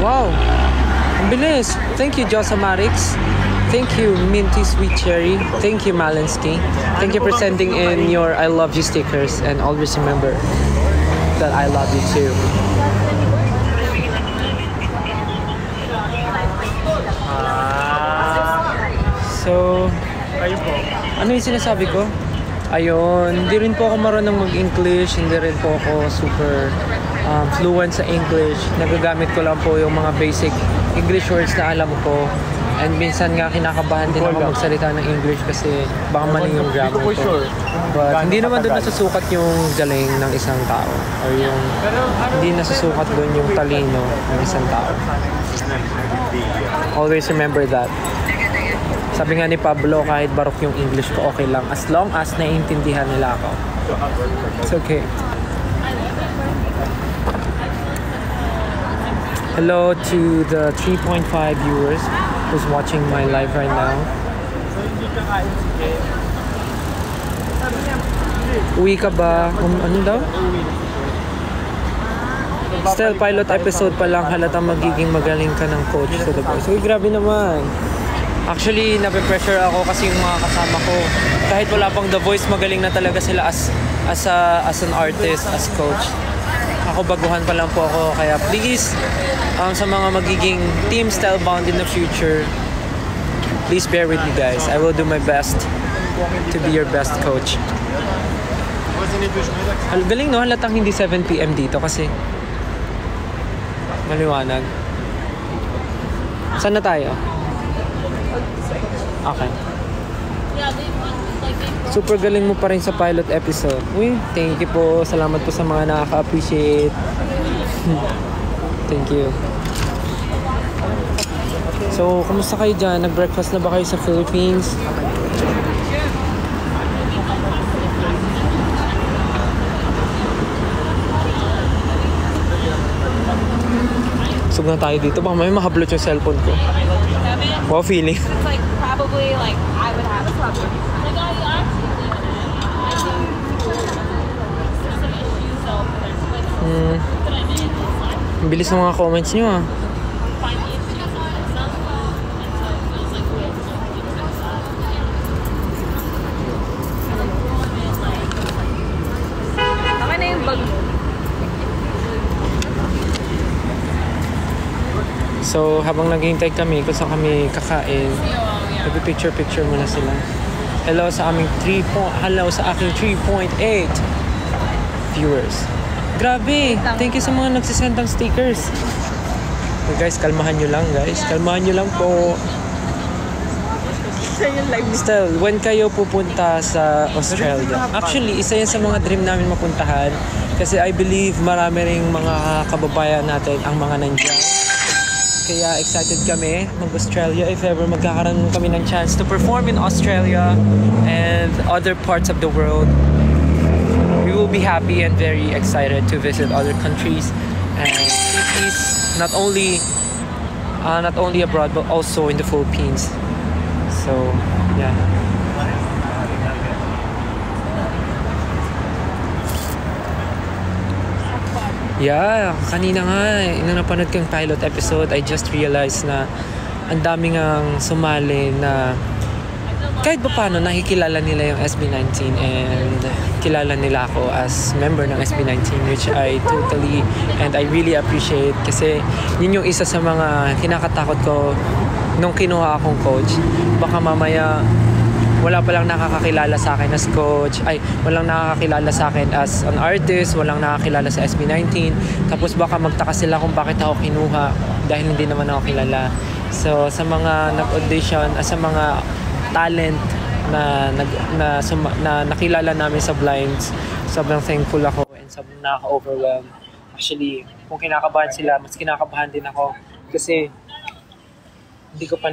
Wow! Ang bilis! Thank you, Josamarix. Thank you, Minty Sweet Cherry. Thank you, Malinsky. Thank you for sending in your I love you stickers. And always remember that I love you too. So, ano yung sinasabi ko? Ayun, hindi rin po ako marunong mag-English, hindi rin po ako super fluent sa English. Nagagamit ko lang po yung mga basic English words na alam ko. And minsan nga kinakabahan din ako magsalita ng English kasi baka mali yung grammar ko. But hindi naman doon nasusukat yung galing ng isang tao. Or yung hindi nasusukat doon yung talino ng isang tao. Always remember that. Sabi nga ni Pablo, kahit barok yung English ko, okay lang. As long as naiintindihan nila ako. It's okay. Hello to the 3.5 viewers who's watching my live right now. Uwi ka ba? Ano daw? Still, pilot episode pa lang, halatang magiging magaling ka ng coach sa The Voice. Uy, grabe naman. Actually, nape-pressure ako kasi yung mga kasama ko, kahit wala pang The Voice, magaling na talaga sila as an artist, as coach. Ako baguhan pa lang po ako, kaya please, sa mga magiging Team Stylebound in the future, please bear with me guys. I will do my best to be your best coach. Galing no, halatang hindi 7 PM dito kasi maliwanag. Saan na tayo? Okay. Super galing mo pa rin sa pilot episode. Uy, thank you po. Salamat po sa mga nakaka-appreciate. Thank you. So, kumusta kayo dyan? Nag-breakfast na ba kayo sa Philippines? Sug na tayo dito. Baka may mahablot yung cellphone ko. Wow, feeling. It's like probably like I would have a club. Ang bilis ng mga comments nyo ah. Okay na yung bag. So, habang naghihintay kami kung saan kami kakain, nagpipicture-picture muna sila. Hello sa aming hello sa aking 3.8 viewers. Grabe! Thank you sa mga nagsisend ng stickers. So guys, kalmahan nyo lang guys. Kalmahan nyo lang po. Still, when kayo pupunta sa Australia, actually, isa yan sa mga dream namin mapuntahan kasi I believe marami ring mga kababayan natin ang mga nandiyan. Kaya excited kami mag-Australia if ever magkakaroon kami ng chance to perform in Australia and other parts of the world. We will be happy and very excited to visit other countries and cities, not only abroad but also in the Philippines. So, yeah. Yeah, kanina nga, nung napanood ko yung pilot episode, I just realized na ang dami ngang sumali na kahit pa paano nakikilala nila yung SB19 and kilala nila ako as member ng SB19, which I totally and I really appreciate kasi yun yung isa sa mga kinakatakot ko nung kinuha akong coach. Baka mamaya wala palang nakakakilala sa akin as coach, walang nakakakilala sa akin as an artist, walang nakakilala sa SB19, tapos baka magtaka sila kung bakit ako kinuha dahil hindi naman ako kilala. So sa mga nag-audition, sa mga talent na nakilala namin sa blinds, sobrang thankful ako and sobrang nakaka-overwhelm. Actually, kung kinakabahan sila, mas kinakabahan din ako kasi hindi ko pa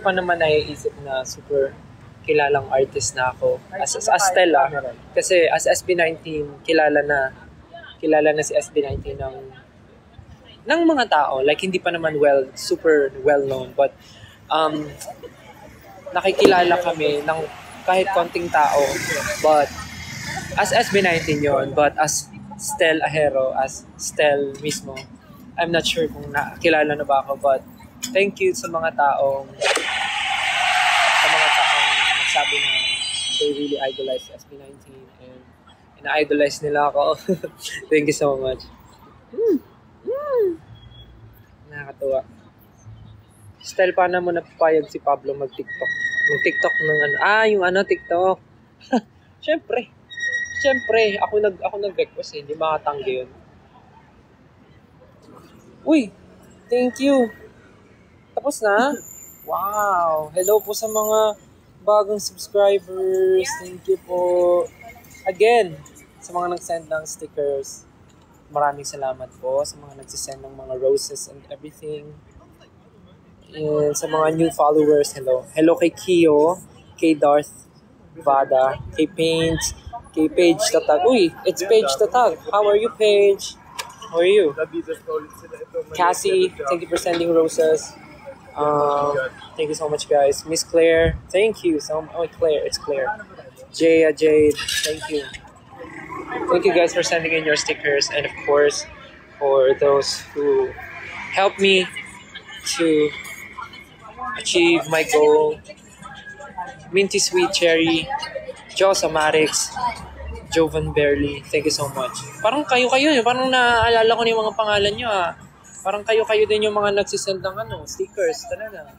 naman naiisip na super kilalang artist na ako as Stella. Kasi as SB19 kilala na si SB19 ng mga tao, like hindi pa naman super well known, but nakikilala kami ng kahit konting tao, but as SB19 yon, but as Stel Ahero, as Stel mismo, I'm not sure kung nakilala na ba ako, but thank you sa mga taong nagsabi na they really idolize SB19 and ina-idolize nila ako. Thank you so much. Nakakatuwa. Style, paano mo napapayag si Pablo mag-TikTok? Mag-TikTok ng TikTok. Siyempre, ako nag-request hindi makatanggi yun. Uy, thank you. Tapos na? Wow. Hello po sa mga bagong subscribers. Thank you po. Again, sa mga nag-send ng stickers, maraming salamat po sa mga nagsisend ng mga roses and everything. And sa mga new followers, hello. Hello kay Kio, kay Darth Vada, kay Paige, kay Paige Tatag. Uy, it's Paige Tatag. How are you, Paige? How are you? Cassie, thank you for sending roses. Thank you so much, guys. Miss Claire, thank you. Claire, it's Claire. Jade, thank you. Thank you guys for sending in your stickers, and of course, for those who helped me to achieve my goal. Minty Sweet Cherry, Joe Samarix, Jovan Berly, thank you so much. Parang kayo yun, parang naaalala ko na yung mga pangalan nyo Parang kayo din yung mga nagsisend ng stickers, talaga.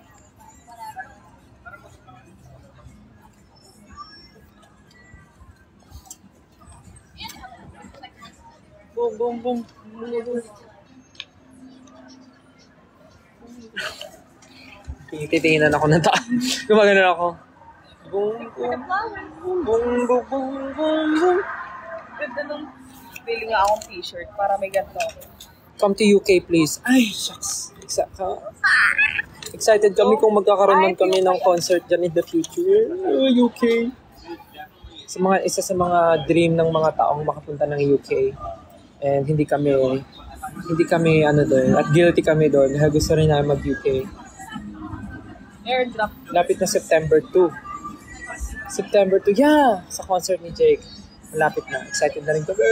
Boom. Titingnan ako ng Gumagano ako. Boom. Ganda nung pili nga akong t-shirt para may ganito. Come to UK, please. Ay, shucks. Excited kami kung magkakaroon man kami ng concert dyan in the future. UK. Isa sa mga dream ng mga taong makapunta ng UK. And hindi kami doon. At guilty kami doon. Dahil gusto rin namin mag-UK. Airdrop. Lapit na September 2. Yeah! Sa concert ni Jake. Malapit na. Excited na rin kami.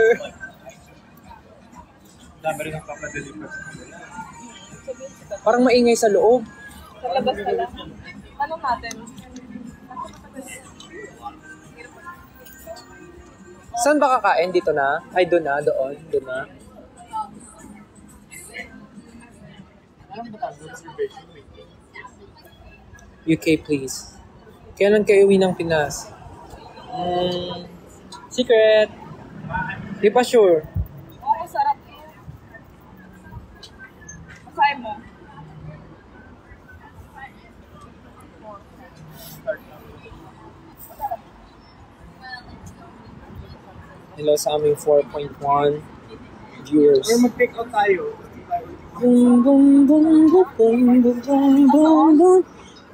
Parang maingay sa loob. Sa labas na lang. Tanong natin. Saan ba kakain? Dito na? Ay, doon na. Doon na. UK, please. Kailan kayo uwi ng Pinas? Secret. Di pa sure. Oo, sarap. Masay mo. Hello sa aming 4.1 viewers. Or mag-take out tayo.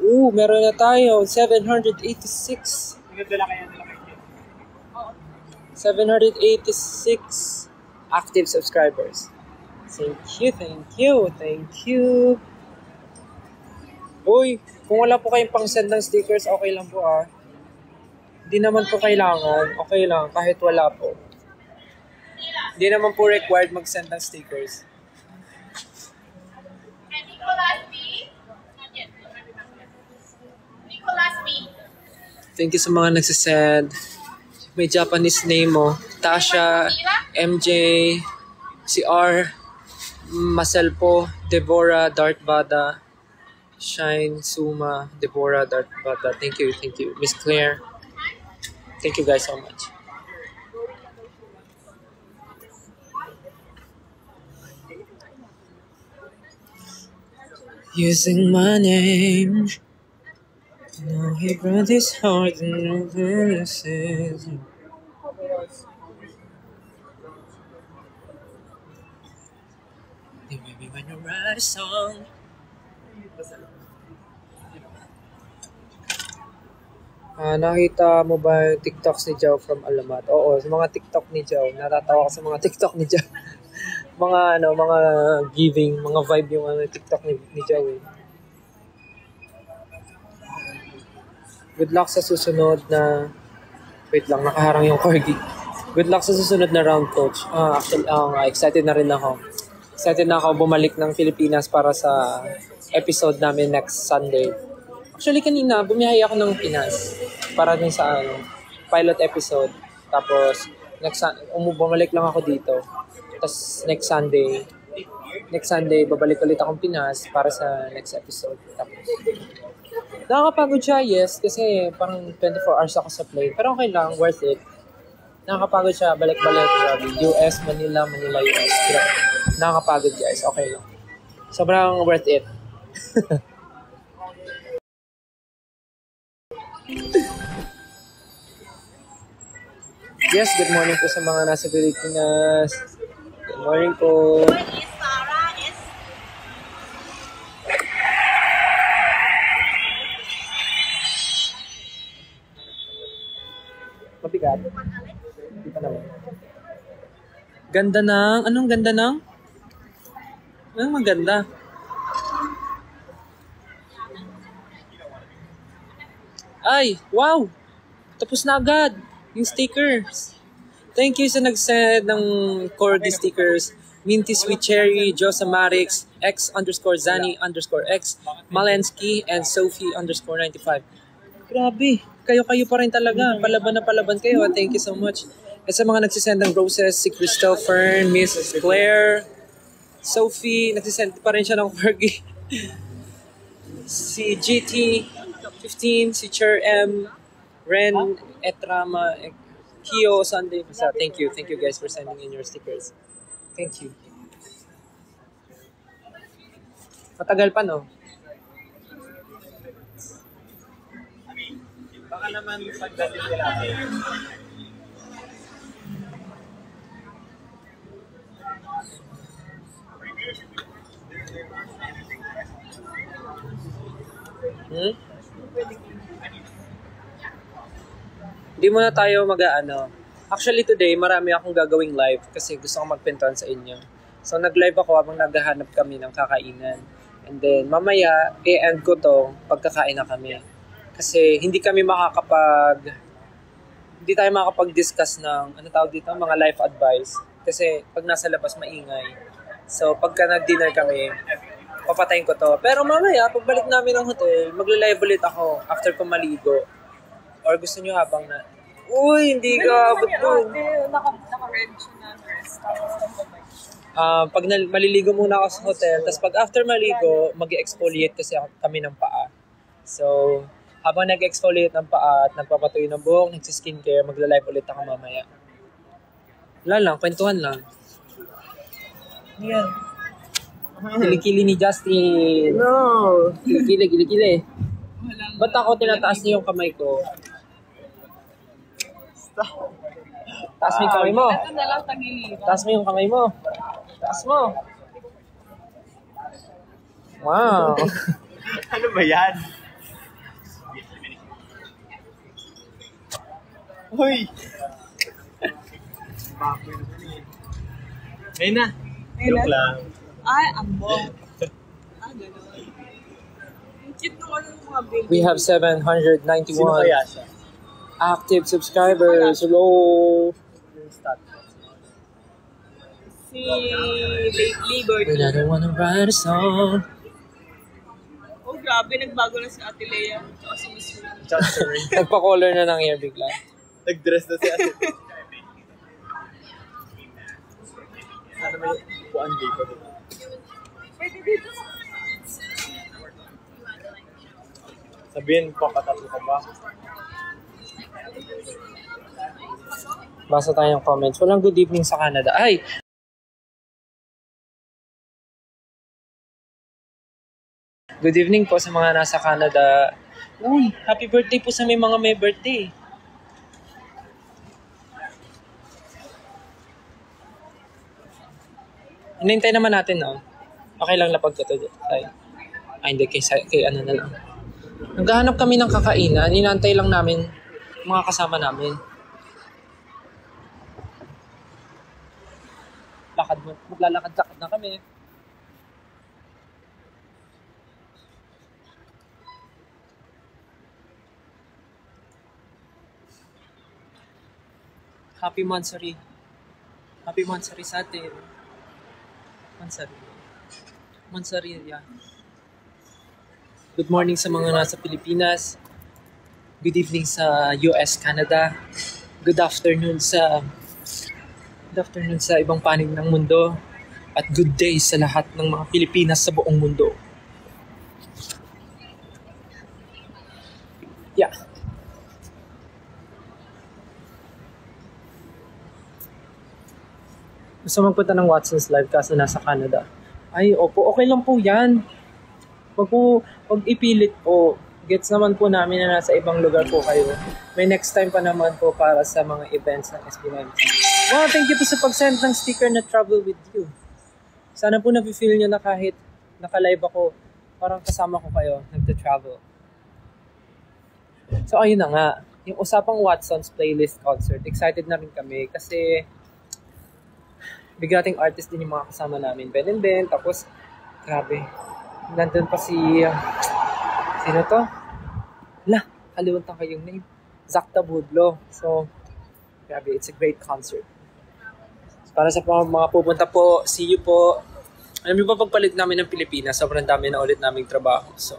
Boom. Meron na tayo. 786. Nagdala kaya nila kayo. 786 active subscribers. Thank you. Uy, kung wala po kayong pang-send ng stickers, okay lang po Hindi naman po kailangan. Okay lang, kahit wala po. Hindi naman po required mag-send ng stickers. Thank you sa mga nagsisend. May Japanese name mo. Tasha, MJ, si R, Maselpo, Deborah, Dart Bada, Shine, Suma, Deborah, Dart Bada. Thank you. Miss Claire. Thank you guys so much. Using my name, no, he brought his heart and no promises. Maybe when you write a song. Nakita mo ba yung TikToks ni Joe from Alamat? Oo, sa mga TikTok ni Joe. Natatawa ko sa mga TikTok ni Joe. mga giving, mga vibe yung TikTok ni Joe. Good luck sa susunod na... Wait lang, nakaharang yung corgi. Good luck sa susunod na round, coach. Actually, excited na rin ako. Excited na ako bumalik ng Pilipinas para sa episode namin next Sunday. Actually, kanina, bumiyahe ako ng Pinas para din sa pilot episode. Tapos, bumalik lang ako dito. Tapos, next Sunday, babalik ulit akong Pinas para sa next episode. Tapos, nakakapagod siya, yes, kasi parang 24 hours ako sa plane. Pero okay lang, worth it. Nakakapagod siya, balik-balik. US, Manila, US. Nakakapagod, guys. Okay lang. Sobrang worth it. Yes, good morning po sa mga nasa Pilipinas. Good morning po. Mabigat. Hindi pa naman. Ganda ng... Anong ganda ng? Anong maganda? Ay, wow! Tapos na agad yung stickers. Thank you sa nag-send ng corgi stickers. Minty Sweet Cherry, Josamarix, X_Zani_X, Malensky, and Sophie_95. Grabe, kayo pa rin talaga. Palaban na palaban kayo. Thank you so much. At sa mga nagsisend ng roses, si Christopher, Miss Claire, Sophie, nagsisend pa rin siya ng corgi. Si GT15, si Cher M, Ren, Etrama, Kio, Sunday. Basta, thank you guys for sending in your stickers. Thank you. Matagal pa, no? Baka naman pagdating nila. Hindi muna tayo Actually today, marami akong gagawing live kasi gusto kong magpintuan sa inyo. So nag-live ako habang naghahanap kami ng kakainan. And then mamaya, i-end ko to pagkakain na kami. Kasi hindi tayo makakapag-discuss ng, mga life advice. Kasi pag nasa labas, maingay. So pagka nag-dinner kami, papatayin ko to. Pero mamaya, pagbalik namin ng hotel, magla-live ulit ako after ko maligo. Or gusto nyo habang na, uy, hindi ka abot doon. Naka-red siya na dress. Pag maliligo muna ako sa hotel, tapos pag after maligo, mag-exfoliate kasi kami ng paa. So, habang nag-exfoliate ng paa at nagpapatuyo ng buhok, nagsiskincare, magla-live ulit ako mamaya. Wala lang, kwentuhan lang. Yan. Kilikili ni Justin. No! Kilikili. Ba't ako tinataas niyo yung kamay ko? Taas mo yung kamay mo. Ito na lang tagiliran. Taas mo yung kamay mo. Taas mo. Wow. Ano ba yan? Hoy! Ayun na. Joke lang. Ay, ambong. Gano'n. Ang cute naman yung mga baby. We have 791 Sino kaya siya? active subscribers. Hello. Si Liberty. But I don't wanna write a song. Oh, grabe. Nagbago na si Ate Lea. Tsaka si Miss Ru. Nagpa-color na ng hair bigla. Nag-dress na si Ate. Sana may buwan dito. Pwede dito. Sabihin, papatatlo ka ba? Basa tayo ng comments. Walang good evening sa Canada. Ay! Good evening po sa mga nasa Canada. Uy, happy birthday po sa mga may birthday. Hinintay naman natin, no? Okay lang lapag ko to. Ay, hindi, kay ano na lang. Naghahanap kami ng kakainan. Inantay lang namin mga kasama namin. Maglalakad-lakad na kami. Happy Mansari. Happy Mansari sa atin. Manzarilla. Manzarilla. Good morning sa mga nasa Pilipinas. Good evening sa US, Canada. Good afternoon sa ibang panig ng mundo. At good day sa lahat ng mga Pilipinas sa buong mundo. Yeah. Gusto magpunta ng Watson's Live kaso nasa Canada. Ay, opo. Okay lang po yan. Wag ipilit po. Gets naman po namin na nasa ibang lugar po kayo. May next time pa naman po para sa mga events ng SB19. Wow, thank you po sa pag-send ng sticker na Travel With You. Sana po na-feel nyo na kahit naka-live ako, parang kasama ko kayo, nagta-travel. So ayun na nga, yung usapang Watson's Playlist Concert, excited na rin kami kasi bigating artist din yung mga kasama namin. Ben and Ben, tapos grabe, nandun pa sino to? Kalimutan ko yung name. Zakta Budlo. So, grabe, it's a great concert. Para sa mga pupunta po, see you po. Alam niyo ba, pagpalit namin ng Pilipinas, sobrang dami na ulit naming trabaho. So,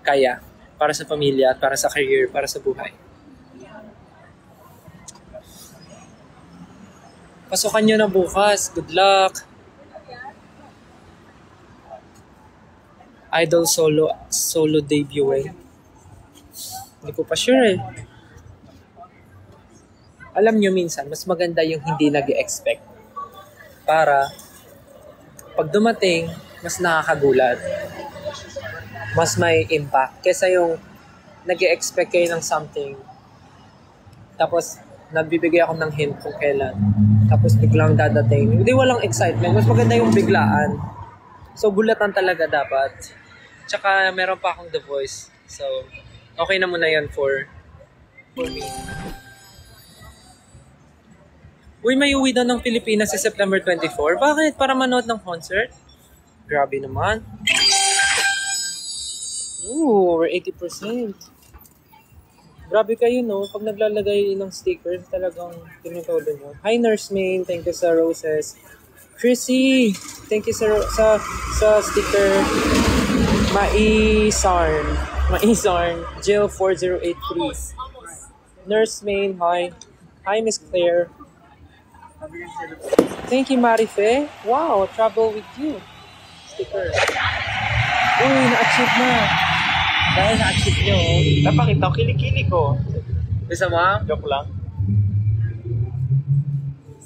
kaya, para sa pamilya, para sa career, para sa buhay. Pasukan nyo na bukas. Good luck. Idol solo debut eh. Hindi ko pa sure eh. Alam nyo minsan, mas maganda yung hindi nag-expect. Para pag dumating, mas nakakagulat. Mas may impact. Kesa yung nag-expect kayo ng something. Tapos, nagbibigay ako ng hint kung kailan. Tapos biglang dadating. Hindi walang excitement. Mas maganda yung biglaan. So, gulatan talaga dapat. Tsaka, meron pa akong The Voice. So, okay na muna yan for me. Uy, may uwi daw ng Pilipinas sa September 24. Bakit? Para manood ng concert? Grabe naman. Ooh, we're 80%. Grabe kayo, no? Pag naglalagay ng stickers, talagang tinutolo nyo. Hi, Nurse Main. Thank you sa roses. Chrissy, thank you sa sticker. Maisarn. Jill 4083. Nurse Main, hi. Hi, Miss Claire. Thank you, Marife. Wow, Travel With You. Sticker. Uy, na-achieve na. Dahil na-achieve nyo. Napakita ko, kilikili ko. Bisa mo? Joke lang.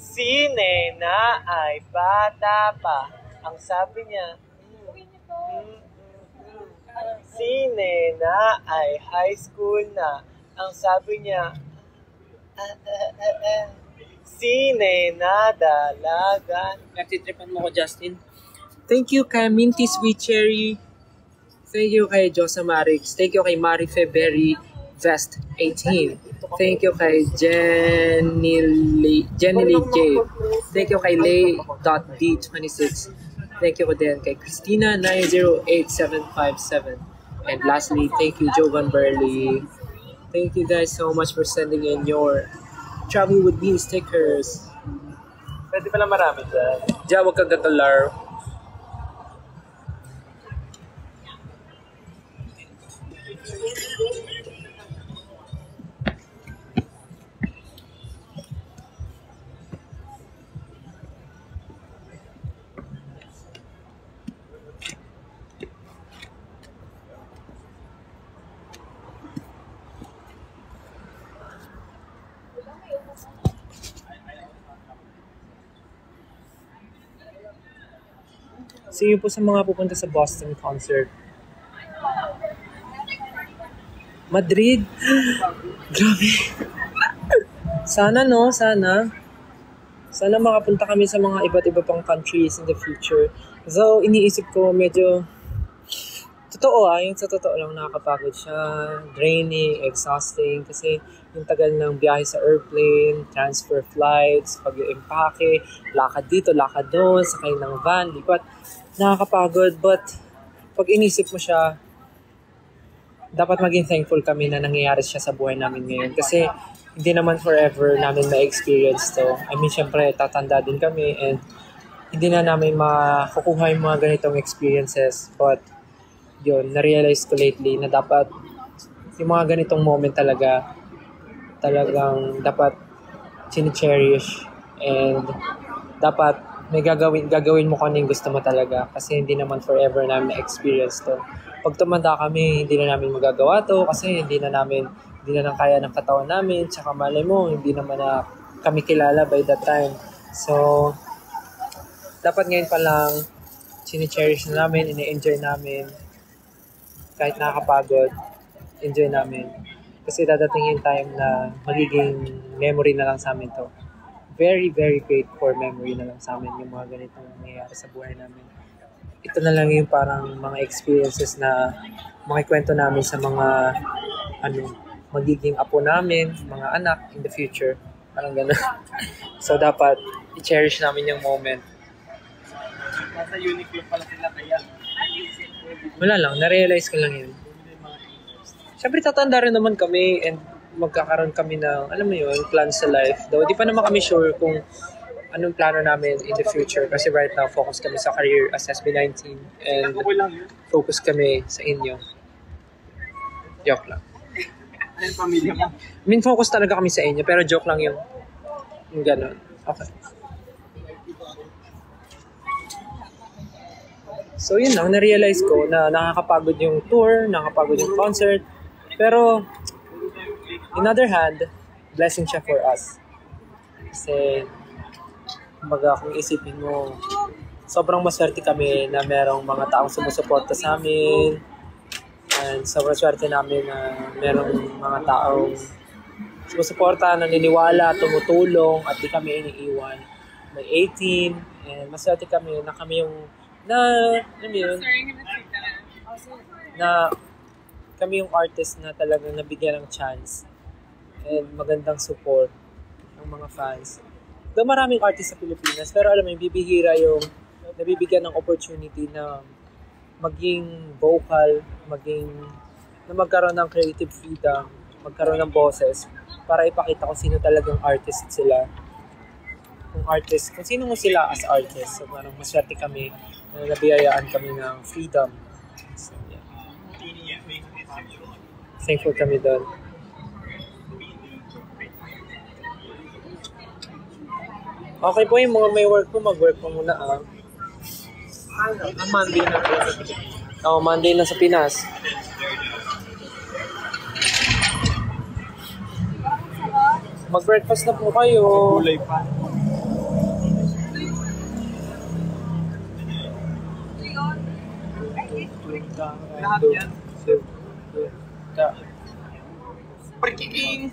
Si Nena ay bata pa. Ang sabi niya, si Nena ay high school na. Ang sabi niya, si Nena dalagan. Nagtitripan mo ko, Justin. Thank you kay Minty Sweet Cherry. Thank you kay Josa Marix. Thank you kay Marife Berry Vest 18. Thank you kay Jenny Lee J. Thank you kay Lay.D26. Thank you din kay Christina 908757. And lastly, thank you Jovan Burley. Thank you guys so much for sending in your Travel With Me stickers. Pwede pala marami dyan. Diyan, huwag kang gatalar. See you po sa mga pupunta sa Boston concert. Madrid? Grabe. Sana no, sana. Sana makapunta kami sa mga iba't iba pang countries in the future. So, iniisip ko medyo totoo yung sa totoo lang nakakapagod siya. Draining, exhausting. Kasi yung tagal ng biyahe sa airplane, transfer flights, pag-impake, lakad dito, lakad doon, sakay ng van, lipat. Nakakapagod, but pag inisip mo siya, dapat maging thankful kami na nangyayari siya sa buhay namin ngayon. Kasi hindi naman forever namin ma-experience to. I mean, syempre, tatanda din kami and hindi na namin makukuha yung mga ganitong experiences. But, yun, na-realize ko lately na dapat yung mga ganitong moment talagang dapat chine-cherish and dapat may gagawin mo kung ano yung gusto mo talaga kasi hindi naman forever namin na-experience to. Pag tumanda kami, hindi na namin magagawa to kasi hindi na kaya ng katawan namin, tsaka malay mo, hindi naman na kami kilala by that time. So, dapat ngayon pa lang, chine-cherish na namin, ine-enjoy namin, kahit nakakapagod, enjoy namin. Kasi dadating yung time na magiging memory na lang sa amin to. Very, very great for memory na lang sa amin yung mga ganitong nangyayari sa buhay namin. Ito na lang yung parang mga experiences na makikwento namin sa mga magiging apo namin, mga anak in the future. Parang gano'n. So, dapat i-cherish namin yung moment. Nasa Uniqlo pala sila kaya. Wala lang, na-realize ko lang yun. Siyempre, tatanda rin naman kami and magkakaroon kami ng, alam mo yun, plans sa life. Though, di pa naman kami sure kung anong plano namin in the future. Kasi right now, focus kami sa career as SB19 and focus kami sa inyo. Joke lang. Anong pamilya mo? I mean, focus talaga kami sa inyo, pero joke lang yung gano'n. Okay. So, yun lang, na-realize ko na nakakapagod yung tour, nakakapagod yung concert. Pero, in other hand, blessing siya for us. Kasi, kumbaga, kung isipin mo, sobrang maswerte kami na merong mga taong sumusuporta sa amin. And sobrang swerte namin na merong mga taong sumusuporta, naniniwala, tumutulong, at di kami iniiwan. May 18, and maswerte kami na kami yung na kami yung artist na talagang nabigyan ng chance and magandang support ng mga fans. Though maraming artist sa Pilipinas, pero alam mo, bibihira yung nabibigyan ng opportunity na maging vocal, na magkaroon ng creative freedom, magkaroon ng boses para ipakita kung sino talagang artist sila. Kung sino mo sila as artist. So parang maswerte kami na nabiyayaan kami ng freedom. So, yeah. Thankful kami doon. Okay po, yung mga may work po, mag-work po muna Ang Monday na po sa Pilipinas. Monday na sa Pinas. Mag-breakfast na po kayo. Kulay pa. Lahat yan. Parking!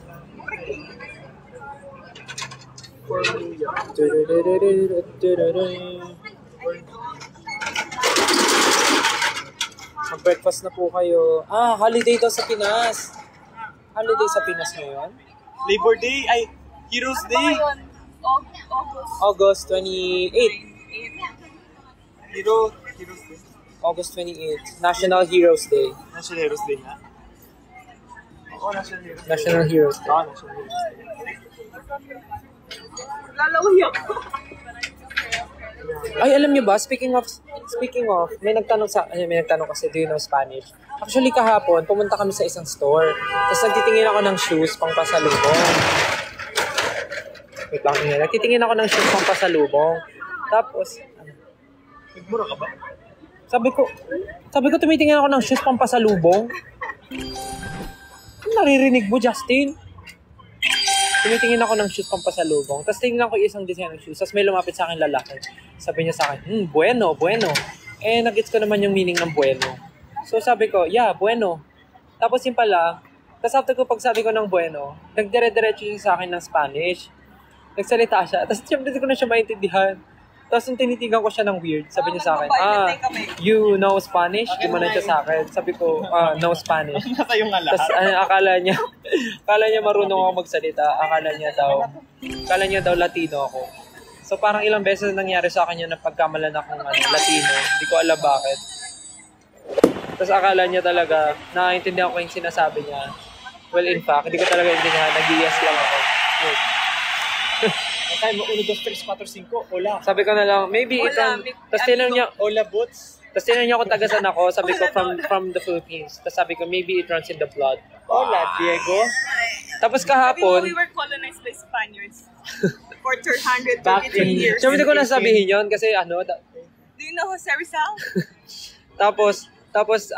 Mag-breakfast na po kayo. Holiday daw sa Pinas. Holiday sa Pinas ngayon? Labor Day ay Heroes Day. August 28. Heroes Day. August 28. National Heroes Day. National Heroes Day nga. Oo, National Heroes Day. National Heroes Day. Oo, National Heroes Day. Lalawi ako. Ay, alam niyo ba, speaking of, may nagtanong kasi, do you know Spanish? Actually, kahapon, pumunta kami sa isang store. Tapos nagtitingin ako ng shoes pang pasalubong. Wait lang, nagtitingin ako ng shoes pang pasalubong. Tapos, Nagmura ka ba? sabi ko, tumitingin ako ng shoes pang pasalubong. Ano naririnig mo, Justin? Tumitingin ako ng shoes pang pasalubong. Tapos tingnan ko yung isang design ng shoes. Tapos may lumapit sa akin lalaki. Sabi niya sa akin, bueno. Eh, nag-gets ko naman yung meaning ng bueno. So sabi ko, yeah, bueno. Tapos yun pala, tapos after ko pagsabi ko ng bueno, nagdire-diretso siya sa akin ng Spanish. Nagsalita siya. Tapos siyempre hindi ko na siya maintindihan. Tapos nung tinitigan ko siya ng weird, sabi niya sa akin, you know Spanish? Gumana siya sa akin. Sabi ko, no Spanish. Nasa yung nga lahat. Tapos akala niya marunong ako magsalita. Akala niya daw Latino ako. So parang ilang beses nangyari sa akin yun na pagkamalan akong Latino. Hindi ko alam bakit. Tapos akala niya talaga, naiintindihan ko yung sinasabi niya. Well, in fact, hindi ko talaga intindihan. Nag-yes lang ako. Wait. Kaya mo, 1, 2, 3, 4, 5, wala. Sabi ko na lang, maybe ito. Tapos tinanong niya, Wala boots. tapos tinanong niya kung tagasan ako. Sabi ko, from the Philippines. Tapos sabi ko, maybe it runs in the blood. Wala, Diego. Tapos Sabi mo, kahapon, we were colonized by Spaniards for 333 Back in- years. syempre ko na sabihin yun kasi ano, Do you know Jose Rizal? tapos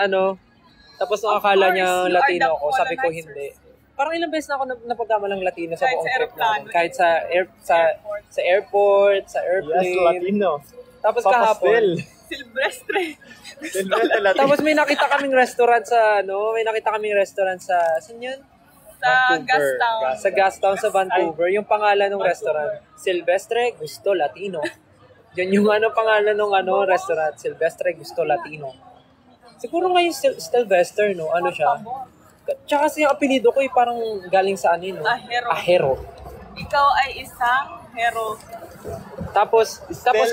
nung akala Of course, niya you are Latino the ako, sabi ko colonizers. hindi. Parang ilang beses na ako napagkamalang Latino sa Kahit buong sa trip namin. aeroplano. Kahit sa airport, sa Yes, airplane. Latino. Tapos kahapon, Silvestre. Silvestre Latino. tapos may nakita kaming restaurant sa saan yun? Sa Vancouver. Gastown. Sa Gastown sa Vancouver. Yung pangalan ng restaurant, Silvestre Gusto Latino. Yan yung pangalan ng restaurant, Silvestre Gusto Latino. Siguro ngayon Sylvester, no? Ano siya? Tsaka kasi yung apelido ko parang galing sa no? Ahero. Ahero. Ikaw ay isang hero. Tapos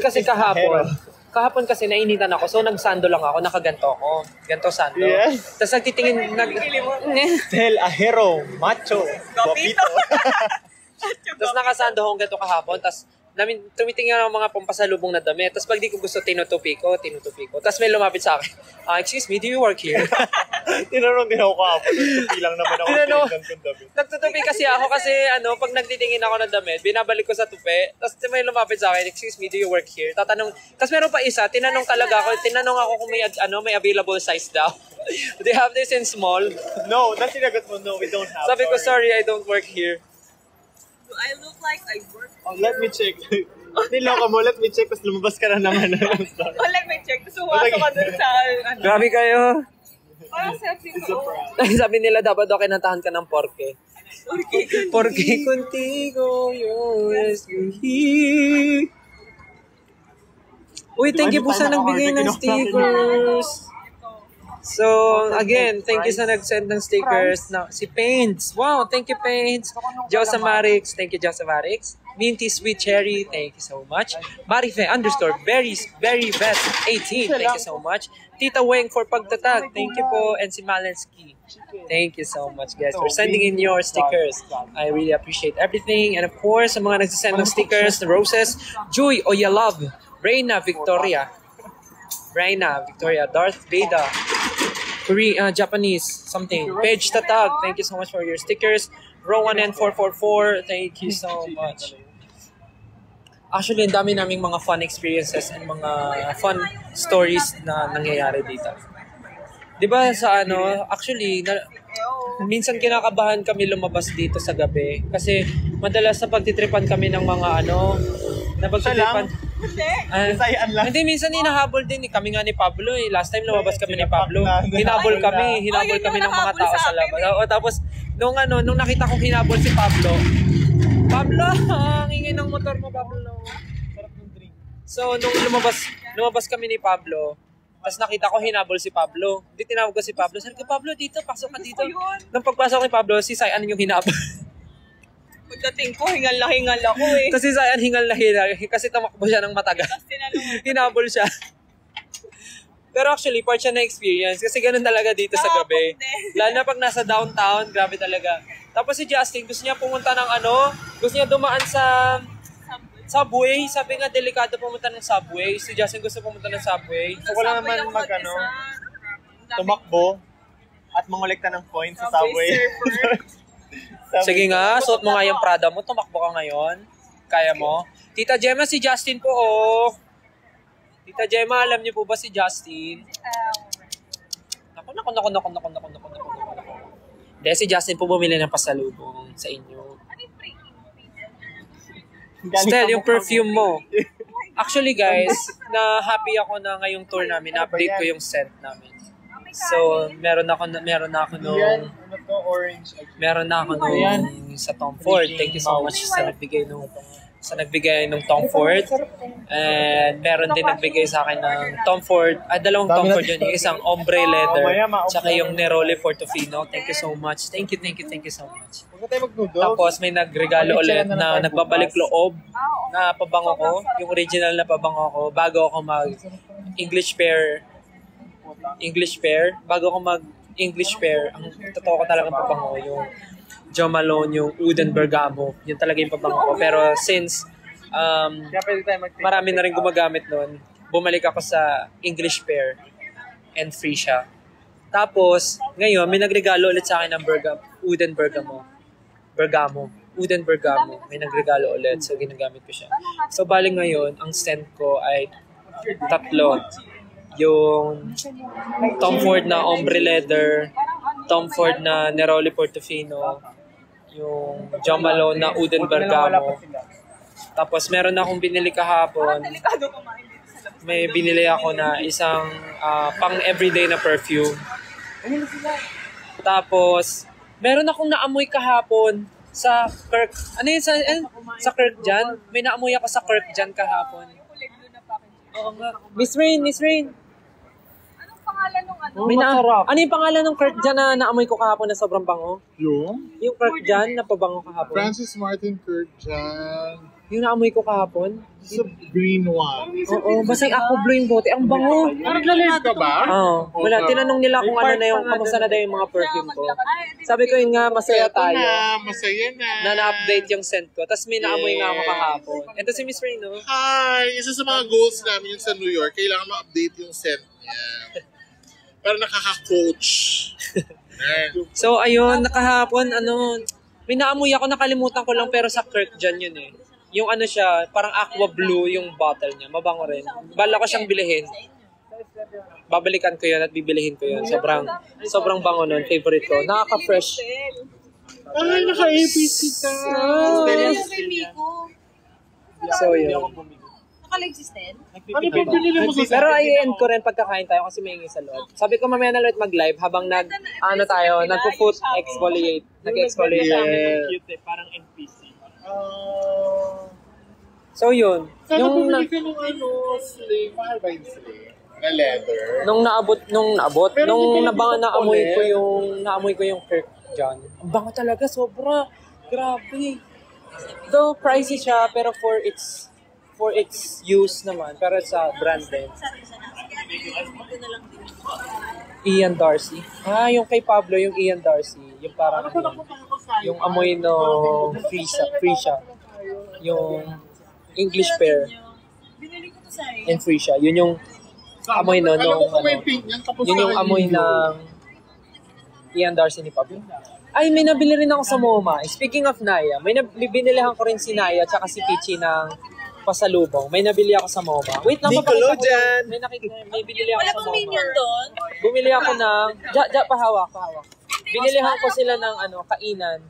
kasi is Ahero. kahapon kasi nainitan ako, so nagsando lang ako, nakaganto ako. Ganto sando. Yes. Tapos nagtitingin, Tell a hero, macho, Gopito. guapito. tapos nakasando akong ganto kahapon, tapos tumitingin ang mga pampasalubong na damit. Tapos pag di ko gusto, tinutupi ko. Tapos may lumapit sa akin, excuse me, do you work here? Tinanong din ako kahapon. Tupi lang naman ako. Tinanong- Tinanong kong damit. Nagtutupi kasi ako kasi pag nagtitingin ako ng damit, binabalik ko sa tupi. Tapos may lumapit sa akin, excuse me, do you work here? Tatanong, tapos meron pa isa, tinanong ako kung may available size daw. Do they have this in small? No, that's sinagot mo. No, we don't have. Sabi ko, sorry, I don't work here. Do I look like I work? Oh, let me check. Niloko mo, let me check. Tapos lumabas ka na naman. Oh, let me check. Tapos pumasok ka dun sa, Grabe kayo. parang selfie It's a ko. prank. Sabi nila dapat daw kinantahan ka ng porke. Okay. Porque contigo yo escogí. Uy, thank you po sa nagbigay ng stickers. So, again, thank you sa nag-send ng stickers. Na, si Paints. Wow, thank you, Paints. Josa Marix. Thank you, Josa Marix. Minty Sweet Cherry. Thank you so much. Marife _ very best 18. Thank you so much. Tita Weng for pagtatag. Thank you po. And si Malensky. Thank you so much, guys, for sending in your stickers. I really appreciate everything. And of course, sa mga nagsasend ng stickers, Roses, Joy Oyalove, Reina Victoria, Darth Vader, Korean, Japanese, something. Page Tatag, thank you so much for your stickers. Rowan N444, thank you so much. Actually, ang dami naming mga fun experiences and mga fun stories na nangyayari dito. 'Di ba sa actually, minsan kinakabahan kami lumabas dito sa gabi kasi madalas sa pagtitripan kami ng mga na pagtitripan. Sayaan lang. Hindi, minsan hinahabol din kami nga ni Pablo eh. Last time lumabas kami ni Pablo. Hinabol kami yun ng mga yung tao sa nahabol sa labas. akin Oo, tapos nung nakita kong hinabol si Pablo, ang ingay ng motor mo, Pablo. Sarap ng drink. So, nung lumabas kami ni Pablo, tapos nakita ko hinabol si Pablo. Hindi tinawag ko si Pablo. Sabi ko, Pablo, dito, pasok ka dito. Nung pagpasok ni Pablo, si Sayan yung hinabol. Pagdating ko, hingal ako eh. Tapos si Sayan hingal kasi tumakbo siya ng matagal. Tapos tinanong mo, Hinabol siya. Pero actually, part siya na experience. Kasi ganun talaga dito sa gabi. Lalo na pag nasa downtown, grabe talaga. Tapos si Justin, gusto niya pumunta ng gusto niya dumaan sa subway. Sabi nga, delikado pumunta ng subway. Si Justin gusto pumunta ng subway. So, wala naman tumakbo at mangolekta ng points sa subway. Sige nga, suot mo nga yung Prada mo. Tumakbo ka ngayon. Kaya mo. Tita Gemma, si Justin po, oh. Tita Gemma, alam niyo po ba si Justin? Naku. Hindi, si Justin po bumili ng pasalubong sa inyo. Stel, yung perfume mo. Actually guys, na happy ako na ngayong tour namin, na-update ko yung scent namin. So, meron na ako nung Orange. sa Tom Ford. Thank you so much sa nagbigay nung Tom Ford. And meron din nagbigay sa akin ng Tom Ford. Dalawang Tom Ford yun. Yung isang ombre leather. Tsaka yung Neroli Portofino. Thank you so much. Thank you so much. Huwag na tayo mag-noodles. Tapos may nagregalo ulit na nagbabalik loob na pabango ko. Yung original na pabango ko. Bago ako mag English pair. Bago ako mag English pear. Ang totoo ko talagang pabango, yung Jo Malone, yung Oud and Bergamo. Yun talaga yung pabango ko. Pero since marami na rin gumagamit nun, bumalik ako sa English pear and Freesia. Tapos, ngayon, may nagregalo ulit sa akin ng Oud and Bergamo. Oud and Bergamo. May nagregalo ulit, so ginagamit ko siya. So, bali ngayon, ang scent ko ay 3. Yung Tom Ford na Ombre Leather, Tom Ford na Neroli Portofino, yung Jo Malone na Oud and Bergamo. Tapos meron akong binili kahapon. May binili ako na isang pang everyday na perfume. Tapos meron akong naamoy kahapon sa Kirk. Ano yun sa Kirk dyan? May naamoy ako sa Kirk dyan kahapon. Oo nga. Miss Rain. Anong pangalan nung ano? Ano yung pangalan ng Kirk dyan na naamoy ko kahapon na sobrang bango? Yung Kirk dyan na pabango kahapon. Francis Martin Kirkjan. Yung naamoy ko kahapon. Sa green one. Oo, basang ako blue yung bote. Ang bango. Nag-live ka ba? Oo. Wala, tinanong nila kung ano na yung, kamusta na daw yung mga perfume ko. Sabi ko yun nga, masaya tayo. Masaya na. Na na-update yung scent ko. Tapos may naamoy nga ako kahapon. Ito si Miss Rain, no? Hi! Isa sa mga goals namin yun sa New York, kailangan ma-update yung scent niya. Para nakaka-coach. So, ayun, nakahapon, may naamoy ako, nakalimutan ko lang, pero sa Kirk dyan yun eh. Yung ano siya, parang aqua blue yung bottle niya. Mabango rin. Bala ko siyang bilhin. Babalikan ko yun at bibilihin ko yun. Sobrang bango nun. Favorite ko. Nakaka-fresh. Ay, naka-APC ka! So, yun. Naka-live system? Ano ba binili mo sa Pero i-end ko rin pagkakain tayo kasi may ingay sa loob. Sabi ko mamaya na ulit mag-live habang nagpo-foot exfoliate. Nag-exfoliate tayo. Parang NPC. So yun. Sana Yung bumili ka nung sling. Mahal ba yung sling? Na leather? nung naabot, Pero nung hindi naamoy ko yung Kirk dyan. Ang bango talaga, sobra. Grabe. Though pricey siya, pero for its use naman, pero sa brand din. Ian Darcy. Yung kay Pablo, yung Ian Darcy. Yung parang yung amoy no Freesia. Yung English pear Binili ko to sa and Freesia. Yun yung amoy no yun yung amoy ng Ian Darcy ni Pablo. Ay, may nabili rin ako sa MoMA. Speaking of Naya, may binilihan ko rin si Naya at si Pichi ng pasalubong. May nabili ako sa MoMA. Wait lang, papakita ko. May binili ako Wala sa bang MoMA. minion doon? Bumili ako ng pahawak. Binilihan ko sila ng kainan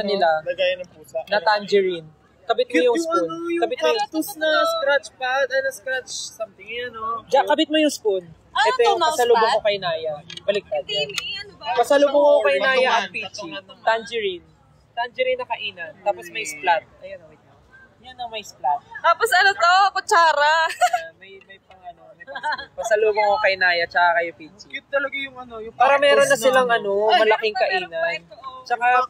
nila Lagayan ng pusa. na tangerine. Kabit mo yung spoon. Kabit mo yung cactus na scratch pad, scratch something yan, no? kabit mo yung spoon. Ito yung mouse pasalubong pad? ko kay Naya. Baliktad yan. Ano ba? Pasalubong ko kay Naya at Pichi. Tangerine. Tangerine na kainan. Tapos may splat. Ayan, wait lang. Yan ang may splat. Tapos ano to? Kutsara. May pang may pasalubong ko kay Naya tsaka kay Pichi. Cute talaga yung yung Para meron na silang malaking kainan. Tsaka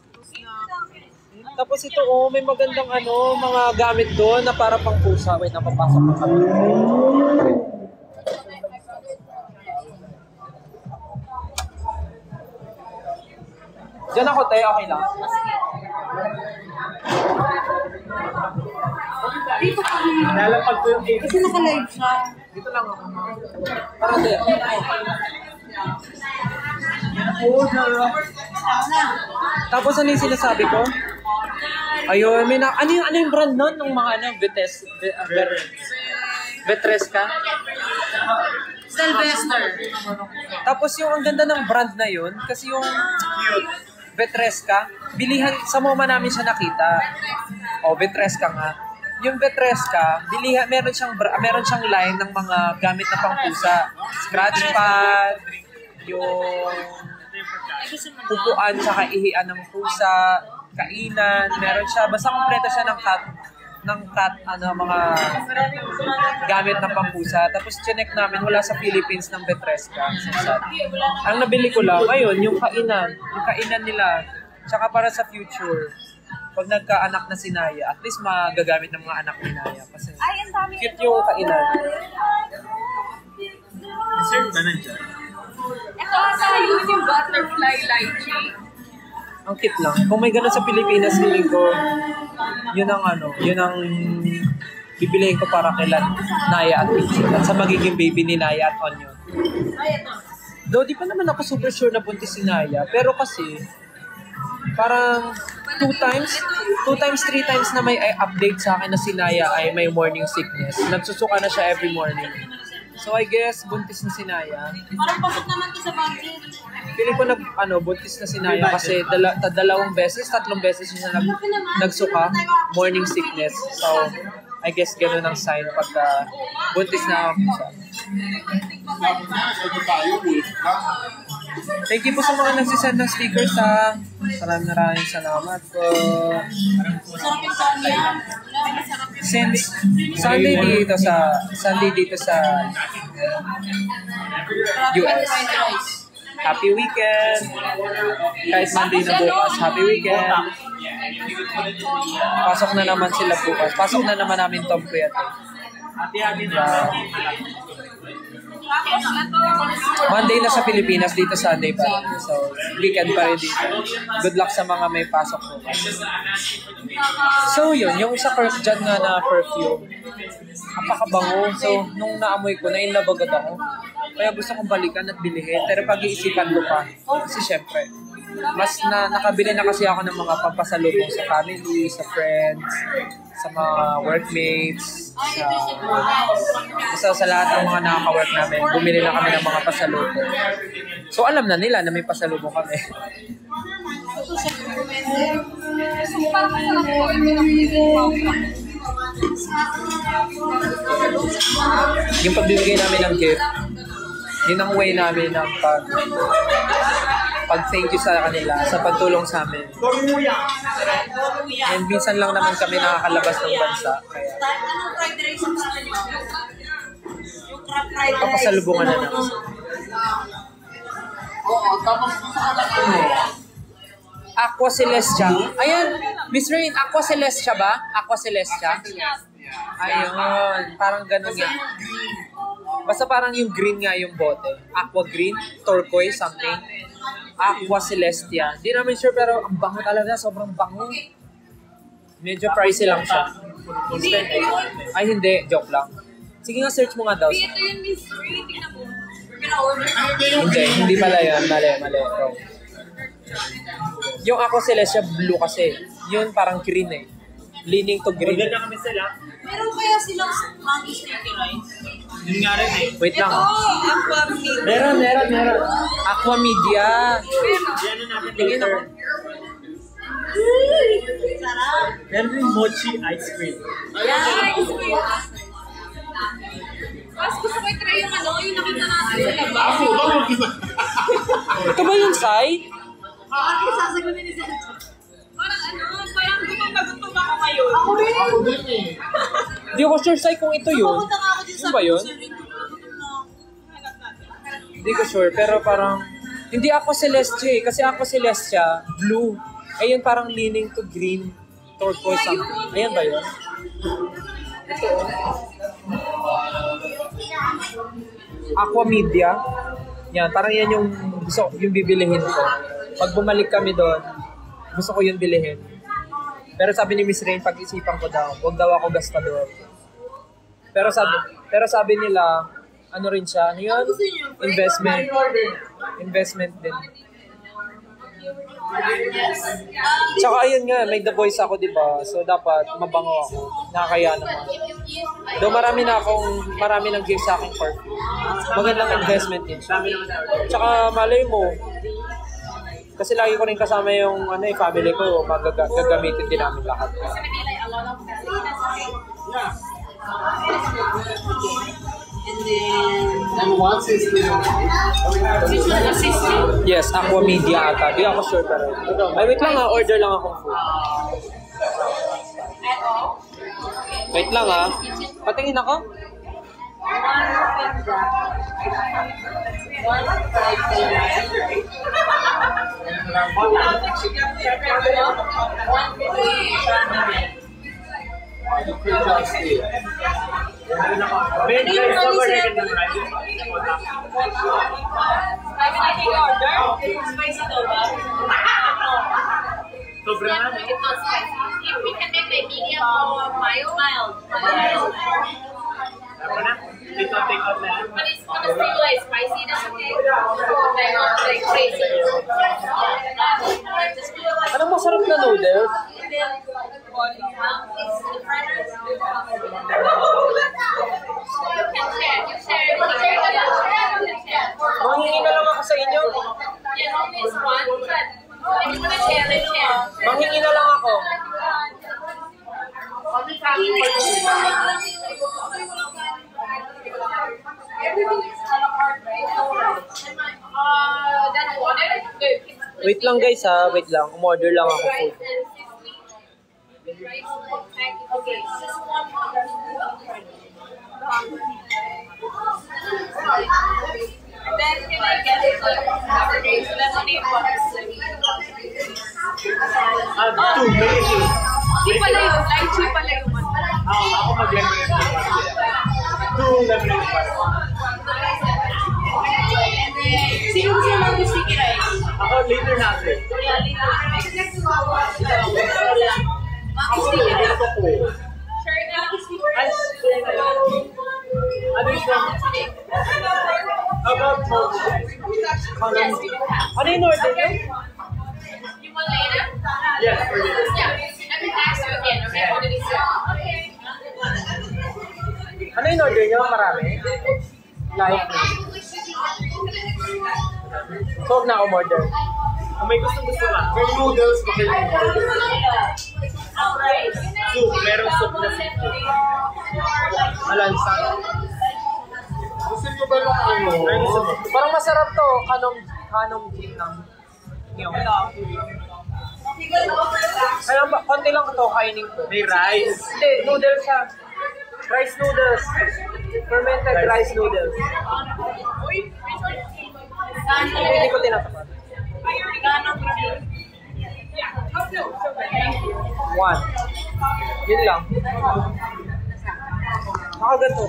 tapos ito may magandang mga gamit doon na para pang pusa. Wait, napapasok na kami. Diyan ako, te. Okay lang. Dito ka. Lalapag ko yung Kasi naka-live siya. Dito lang ako. Para te. Tapos ano yung sinasabi ko? Ayun, ano yung brand nun? Ng mga Vetresca? Sylvester. Tapos yung ang ganda ng brand na yun, kasi yung Vetresca, bilihan, sa MoMA namin siya nakita. Vetresca nga. Yung Vetresca, bilihan, meron siyang line ng mga gamit na pangpusa. Scratch pad, yung pupuan tsaka ihian ng pusa, kainan, meron siya, basta kompleto siya ng cat, mga gamit ng pampusa. Tapos chinek namin, wala sa Philippines ng Vetresca. Ang nabili ko lang, ayun, yung kainan nila, tsaka para sa future, pag nagkaanak na si Naya, at least magagamit ng mga anak ni Naya. Kasi cute yung kainan. Dessert ba nandiyan? Ito sa yung bata butterfly lychee. Ang cute lang. Kung may ganun sa Pilipinas, feeling ko, yun ang bibilihin ko para kay Naya at Pichi. At sa magiging baby ni Naya at Onion. Ay, ito. Though, di pa naman ako super sure na buntis si Naya. Pero kasi, parang 2 times, 3 times na may update sa akin na si Naya ay may morning sickness. Nagsusuka na siya every morning. So, I guess, buntis na si Naya. Parang pasok naman to sa budget. Feeling ko buntis na si Naya kasi 2 beses, 3 beses siya nagsuka, morning sickness. So, I guess ganun ang sign pagka buntis na ako siya. Thank you po sa mga nagsisend ng stickers ha. Maraming salamat po. Masarap yung Sunday. Since Sunday dito sa US. Happy weekend! Kahit Monday na bukas, happy weekend! Pasok na naman sila bukas. Pasok na naman namin Tom Kuyate. Monday na sa Pilipinas, dito Sunday pa rin. So, weekend pa rin dito. Good luck sa mga may pasok bukas. So, yun. Yung sa dyan nga na perfume, napakabango. So, nung naamoy ko, na-inlove agad ako. Kaya gusto kong balikan at bilihin. Pero pag-iisipan ko pa. Kasi syempre, mas nakabili na kasi ako ng mga pampasalubong sa family, sa friends, sa mga workmates, sa lahat ng mga nakaka-work namin. Bumili na kami ng mga pasalubong. So alam na nila na may pasalubong kami. Yung pagbibigay namin ng gift, yun ang way namin ng pag-thank you sa kanila, sa pagtulong sa amin. And minsan lang naman kami nakakalabas ng bansa. Kaya, Anong fried rice ang gusto niyo? Yung crab fried rice. papasalubungan na naman. Oo, tapos sa Aqua Celestia. Ayan, Miss Rain, Aqua Celestia ba? Aqua Celestia? Ayun, parang ganun yan. Basta parang yung green nga yung bote. Aqua green, turquoise, something. Aqua Celestia. Di namin sure pero ang bango talaga, sobrang bango. Medyo pricey lang siya. Ay hindi, joke lang. Sige nga, search mo nga daw. Ito yun, Miss Ray. Tingnan mo. We're gonna order. Hindi pala yan. Mali. Wrong. Yung Aqua Celestia blue kasi. Yun parang green eh. Leaning to green. Meron kaya silang mango sticky rice? Yun nga rin eh. Wait lang. Aqua meat. Meron. Aqua Media. Yan na natin Tingin ako. Sarap. Meron rin mochi ice cream. Ice cream. Mas gusto ko i-try yung yung nakita natin sa labas. Ito ba yung Sai? Parang sasagutin ni Santa. Parang gutom ako ngayon. Ako rin. Ako din eh. Hindi ko sure Sai kung ito yun. Pupunta nga ako din sa Yun ba yun? Hindi ko sure pero parang hindi Aqua Celestia eh. Kasi Aqua Celestia, blue. Ayun parang leaning to green, turquoise something. Ayan ba yun? Ito. Aqua Media. Yan, parang yan yung gusto yung bibilihin ko. Pag bumalik kami doon, gusto ko yun bilihin. Pero sabi ni Miss Rain, pag-isipan ko daw, huwag daw ako gastador. Pero sabi nila, ano rin siya, ano yun? Investment din. Tsaka ayun nga, may The Voice ako, diba? So dapat mabango ako. Nakakaya naman. Though marami nang give sa akin perfume. Magandang investment din. Tsaka malay mo, kasi lagi ko rin kasama yung family ko, gagamitin din namin lahat. And what's his name? Yes, Aqua Media ata. Di ako sure pero. Ay, wait lang order lang akong food. Wait lang patingin ako. Mild. Dito take out na. But it's gonna stabilize spicy, that's okay. Like crazy. Anong masarap na noodles? Manghingi na lang ako sa inyo. Manghingi na lang ako. Wait lang guys ha, wait lang. Umorder lang ako food. Okay. Then can I get it like Saturday? So that's only one. Two, maybe. Cheap pala yun. Like cheap pala yun. Ako mag-lemonade. Two lemonade. Sino gusto lang yung sticky rice? Ako later natin. Maki sticky rice. Ito po. Sure na sticky rice. Ano ito? About Ano yung order nyo? You want later? yes, for you. Yeah. I can ask you again. Okay, what did he say? Okay. Ano yung order nyo? Marami? Like, so huwag na ako order. Kung may gusto ka. May noodles ba kayo? Alright. Soup, merong soup na soup. Alansa. Gusto nyo ba lang ano? Ay, gusto mo? Parang masarap to. Kanong gin ng nyo. Kaya ba, konti lang ito kainin ko. May rice. Hindi, noodles siya. Rice noodles. Fermented rice noodles. Hindi ko tinatapat. One. Yun lang. Nakagato.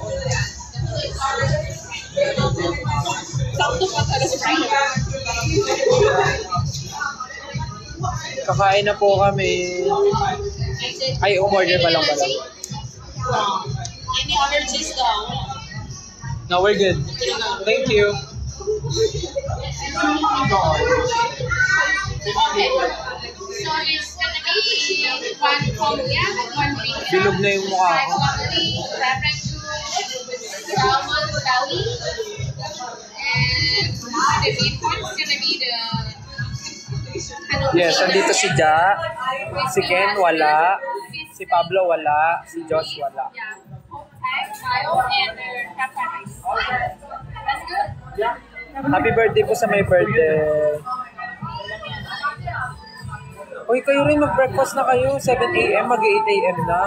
Kakain na po kami. Ay, umorder pa lang pala. Any allergies daw? No, we're good. Thank you. Okay. So it's gonna be one Korea, one vegan. Bilog na yung mukha ko. Reference to salmon belly. And the main one is gonna be the Yes, nandito si Ja, si Ken wala, si Pablo wala, si Josh wala. yeah, Kyle and pepper rice. That's good. Happy birthday po sa may birthday. Uy, kayo rin mag-breakfast na kayo. 7 a.m. mag-8 a.m. na.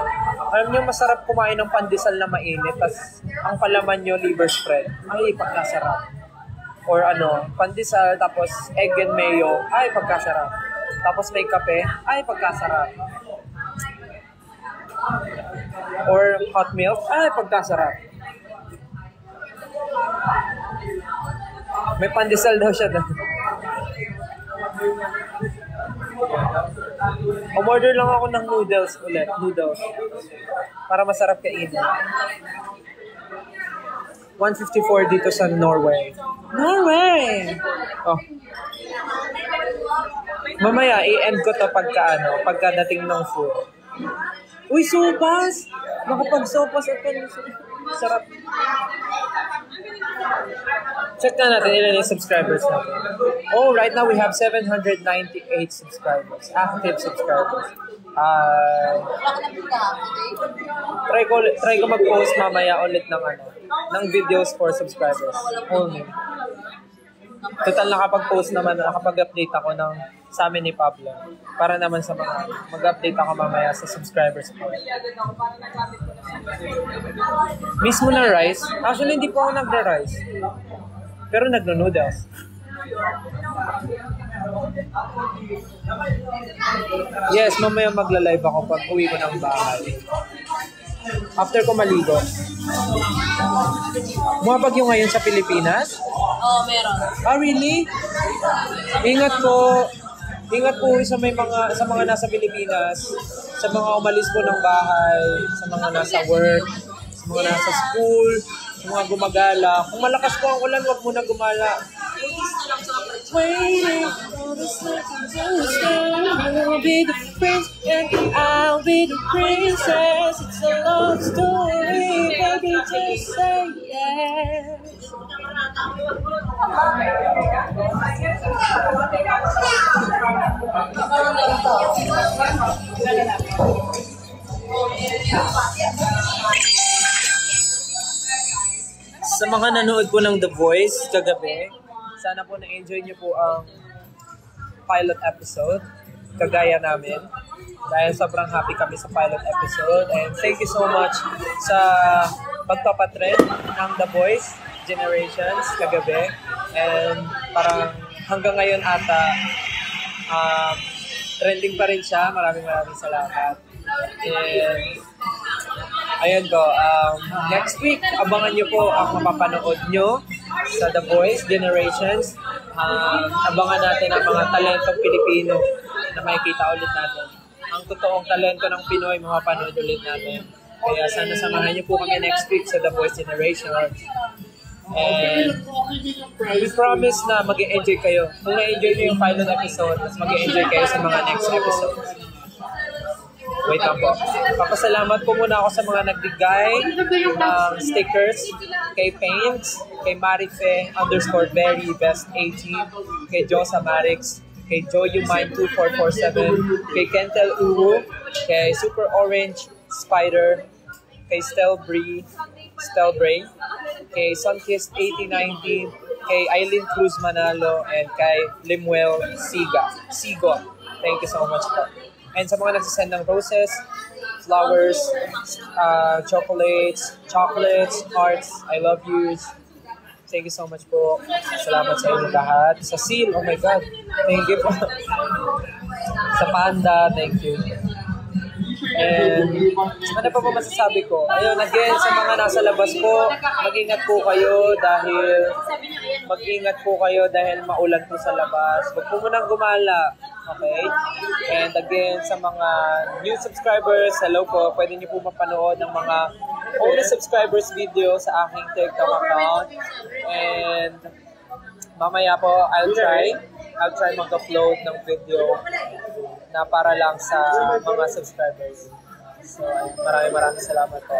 Alam niyo, masarap kumain ng pandesal na mainit. Tas ang palaman niyo, liver spread. Ay, pagkasarap. Or ano, pandesal, tapos egg and mayo. Ay, pagkasarap. Tapos may kape. Ay, pagkasarap. Or hot milk. Ay, pagkasarap. May pandesal daw siya doon. Umorder lang ako ng noodles ulit. Noodles. Para masarap kainin. 154 dito sa Norway. Norway! Oh. Mamaya, i-end ko to pagka dating ng food. Uy, sopas! Nakapag-sopas at sarap. Check na natin ilan yung subscribers natin. Oh, right now we have 798 subscribers. Active subscribers. Try ko mag-post mamaya ulit ng videos for subscribers only. Total nakapag-post naman, nakapag-update ako ng sa amin ni Pablo. Para naman sa mga mag-update ako mamaya sa subscribers ko. Miss mo na rice? Actually, hindi po ako nagra-rice. Pero nagno-noodles. Yes, mamaya magla-live ako pag uwi ko ng bahay. After ko maligo. Bumabagyo ngayon sa Pilipinas? Oh, meron. Ah, really? Ingat po sa mga nasa Pilipinas. sa mga umalis po ng bahay, sa mga nasa work, sa mga nasa school, sa mga gumagala. Kung malakas po ang ulan, huwag muna gumala. Waiting for the second to start. You'll be the prince and I'll be the princess. It's a love story, baby, just say yes. Sa mga nanood po ng The Voice kagabi, sana po na-enjoy niyo po ang pilot episode, kagaya namin. Dahil sobrang happy kami sa pilot episode. And thank you so much sa pagpapatrend ng The Voice Generations kagabi. And parang hanggang ngayon ata, trending pa rin siya. Maraming salamat. And ayun po, next week, abangan nyo po ang mapapanood nyo sa The Voice Generations. Abangan natin ang mga talentong Pilipino na makikita ulit natin. Ang totoong talento ng Pinoy, mapapanood ulit natin. Kaya sana samahan nyo po kami next week sa The Voice Generations. And we promise na mag-e-enjoy kayo. Kung na-enjoy nyo yung pilot episode, mas mag-e-enjoy kayo sa mga next episodes. Wait lang po. Papasalamat po muna ako sa mga nagbigay ng stickers kay Paints, kay Marife _Berry Best 18, kay Josa Marix, kay Joyumine 2447, kay Kentel Uru, kay Super Orange Spider, kay Stelbray, kay Sunkist 8019, kay Eileen Cruz Manalo, and kay Limuel Sigo. Thank you so much po. And sa mga nagsasend ng roses, flowers, chocolates, hearts, I love yous. Thank you so much po. Salamat sa inyo lahat. Sa seal, oh my God. Thank you po. Sa panda, thank you. And ano pa po masasabi ko? Ayun, again, sa mga nasa labas po, mag-ingat po kayo dahil maulan po sa labas. Huwag po munang gumala. Okay? And again, sa mga new subscribers, hello po, pwede niyo po mapanood ng mga only subscribers video sa aking TikTok account. And mamaya po, I'll try mag-upload ng video na para lang sa mga subscribers. So, maraming salamat po.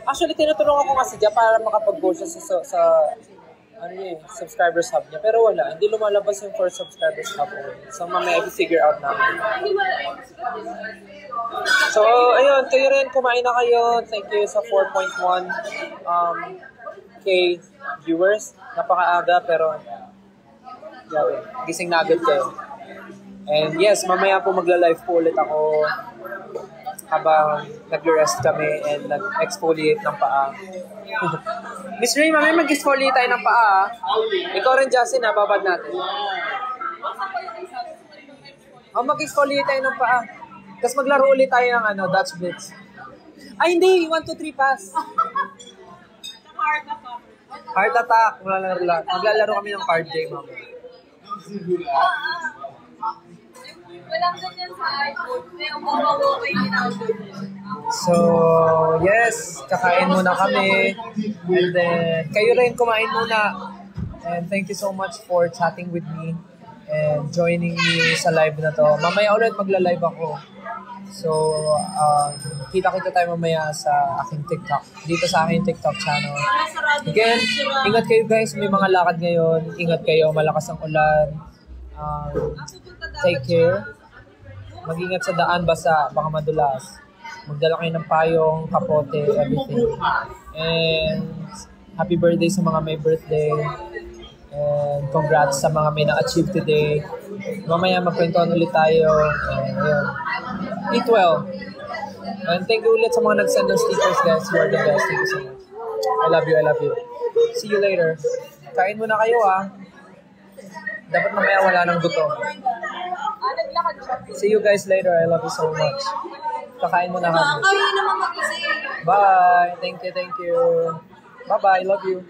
Actually, tinutulungan ko nga si Jia para makapag-go siya sa subscribers hub niya. Pero wala, hindi lumalabas yung for subscribers hub. So, mamaya i-figure out namin. So, ayun, kayo rin, kumain na kayo. Thank you sa 4.1 K viewers. Napakaaga, pero gising na agad kayo. And yes, mamaya po magla-live po ulit ako habang nag-rest kami and nag-exfoliate ng paa. Miss Ray, mamaya mag-exfoliate tayo ng paa. Ikaw rin, Justin, babad natin. Mag-exfoliate tayo ng paa. Tapos maglaro ulit tayo ng Dutch Blitz. Ay, hindi! 1, 2, 3, pass! Heart attack! Maglalaro kami ng card game, mamaya. Walang ganyan sa iPhone. May umawawaway din ako. So, yes, kakain muna kami. And then, kayo rin kumain muna. And thank you so much for chatting with me and joining me sa live na to. Mamaya ulit magla-live ako. So, kita-kita tayo mamaya sa aking TikTok. Dito sa aking TikTok channel. Again, ingat kayo guys. May mga lakad ngayon. Ingat kayo. Malakas ang ulan. Take care. Mag-ingat sa daan, baka madulas. Magdala kayo ng payong, kapote, everything. And happy birthday sa mga may birthday. And congrats sa mga may na-achieve today. Mamaya magkwentuhan ulit tayo. And ayun. Eat well. And thank you ulit sa mga nag-send ng stickers, guys. You are the best. Thank you so much. I love you. See you later. Kain muna kayo, Dapat mamaya wala nang gutom. See you guys later. I love you so much. Kakain muna kami. Kayo naman mag-isip. Bye. Thank you. Bye-bye. Love you.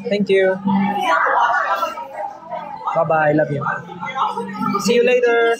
Thank you. Bye-bye. Love you. See you later.